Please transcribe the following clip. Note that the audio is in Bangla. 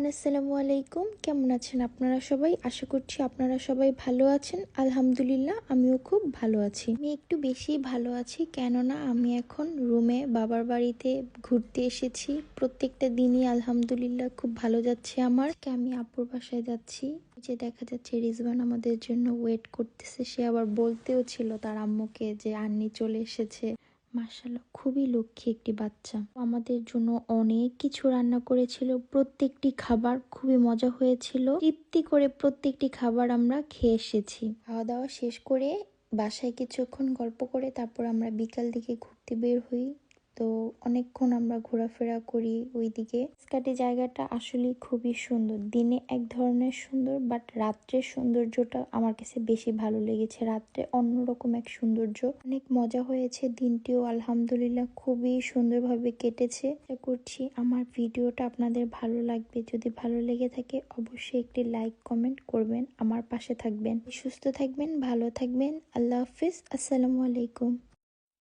আসসালামু আলাইকুম। কেমন আছেন আপনারা সবাই? আশা করছি আপনারা সবাই ভালো আছেন। আলহামদুলিল্লাহ আমিও খুব ভালো আছি। আমি একটু বেশি ভালো আছি, কেননা আমি এখন রুমে বাবার বাড়িতে ঘুরতে এসেছি। প্রত্যেকটা দিনই আলহামদুলিল্লাহ খুব ভালো যাচ্ছে আমার। আজকে আমি আপুর বাসায় যাচ্ছি। যে দেখা যাচ্ছে রিজওয়ান আমাদের জন্য ওয়েট করতেছে। সে আবার বলতেও ছিল তার আম্মুকে যে আন্নি চলে এসেছে। মাশাআল্লাহ, খুবই লক্ষ্মী একটি বাচ্চা। আমাদের জন্য অনেক কিছু রান্না করেছিল। প্রত্যেকটি খাবার খুবই মজা হয়েছিল। তৃপ্তি করে প্রত্যেকটি খাবার আমরা খেয়ে এসেছি। খাওয়া দাওয়া শেষ করে বাসায় কিছুক্ষণ গল্প করে তারপর আমরা বিকাল দিকে ঘুরতে বের হই। তো অনেকক্ষণ আমরা ঘোরাফেরা করি ওইদিকে। স্কাটি জায়গাটা আসলে খুবই সুন্দর। দিনে এক ধরনের সুন্দর, বাট রাত্রের সৌন্দর্যটা আমার কাছে বেশি ভালো লেগেছে। রাত্রে অন্যরকম এক সৌন্দর্য। অনেক মজা হয়েছে। দিনটিও আলহামদুলিল্লাহ খুবই সুন্দরভাবে কেটেছে। আশা করছি আমার ভিডিওটা আপনাদের ভালো লাগবে। যদি ভালো লেগে থাকে অবশ্যই একটি লাইক কমেন্ট করবেন, আমার পাশে থাকবেন। সুস্থ থাকবেন, ভালো থাকবেন। আল্লাহ হাফিজ। আসসালামু আলাইকুম।